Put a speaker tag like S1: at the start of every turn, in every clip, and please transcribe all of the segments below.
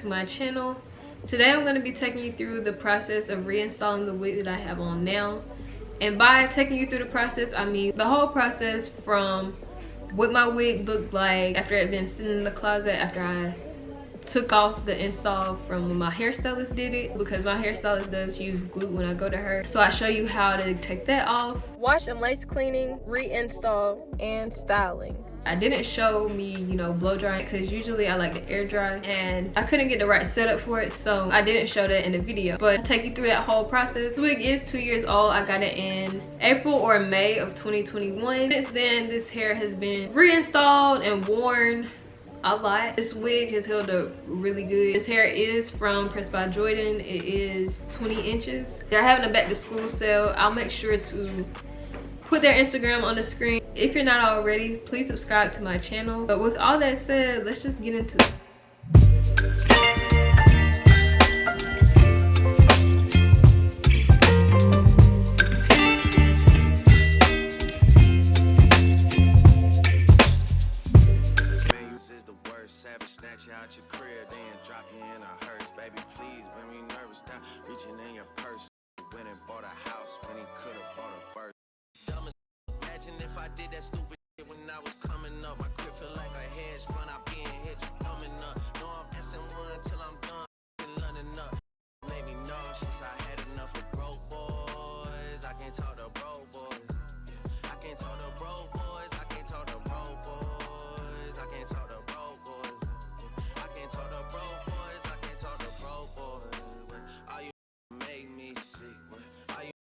S1: to my channel. Today I'm going to be taking you through the process of reinstalling the wig that I have on now. And by taking you through the process, I mean the whole process from what my wig looked like after it had been sitting in the closet, after I took off the install from when my hairstylist did it, because my hairstylist does use glue when I go to her. So I show you how to take that off. Wash and lace cleaning, reinstall, and styling. I didn't show me, you know, blow drying because usually I like to air dry and I couldn't get the right setup for it, so I didn't show that in the video. But I'll take you through that whole process. This wig is 2 years old. I got it in April or May of 2021. Since then, this hair has been reinstalled and worn a lot. This wig has held up really good. This hair is from Pressed by Daejionne. It is 20 inches. They're having a back to school sale. I'll make sure to put their Instagram on the screen. If you're not already, please subscribe to my channel. But with all that said, let's just get into it.
S2: Out your crib, then drop you in a hearse. Baby, please, when we nervous, stop reaching in your purse. Went and bought a house when he could have bought a first. Dumbest, imagine if I did that stupid shit when I was coming up. My crib feel like a hedge fund, I being hit, coming up. No, I'm S1 till I'm done, London up. Made me nauseous, I had enough of broke boys. I can't talk to broke boys. I can't talk to broke boys. I can't talk to broke boys. I can't talk to broke boys. I can't talk to broke boys, I can't talk to broke boys. All you make me sick, all you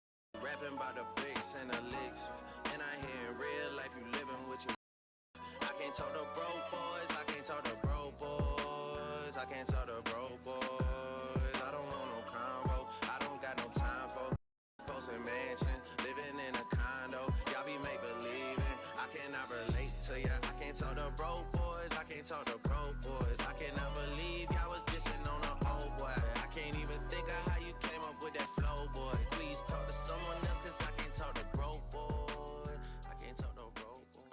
S2: rapping about the bricks and the licks. And I hear in real life you living with your. I can't talk to broke boys, I can't talk to broke boys. I can't talk to broke boys. I don't want no combo, I don't got no time for posting mansion, living in a condo. Y'all be make believing, I cannot relate to ya. I can't talk to broke boys, I can't talk to broke boys. I cannot believe y'all was dissing on an old boy. I can't even think of how you came up with that flow, boy. Please talk to someone else, cause I can't talk to broke boy. I can't talk to broke boy.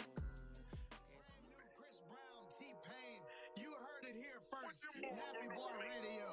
S3: Chris Brown, T-Pain, you heard it here first. Nappy Boy Radio.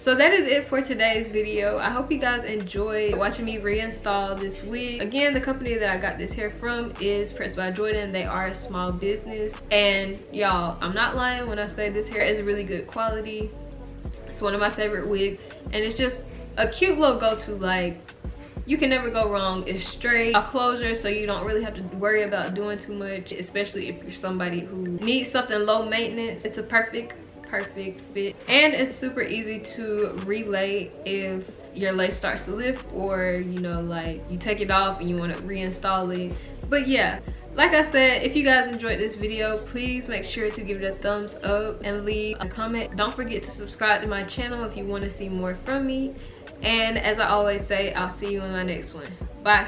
S1: So that is it for today's video. I hope you guys enjoyed watching me reinstall this wig. Again, the company that I got this hair from is Spritz by Daejionne. They are a small business, and y'all, I'm not lying when I say this hair is really good quality. It's one of my favorite wigs, and it's just a cute little go-to. Like, you can never go wrong. It's straight, a closure, so you don't really have to worry about doing too much, especially if you're somebody who needs something low maintenance. It's a perfect fit, and it's super easy to relay if your lace starts to lift, or you know, like you take it off and you want to reinstall it. But yeah, like I said, if you guys enjoyed this video, please make sure to give it a thumbs up and leave a comment. Don't forget to subscribe to my channel if you want to see more from me, and as I always say, I'll see you in my next one. Bye.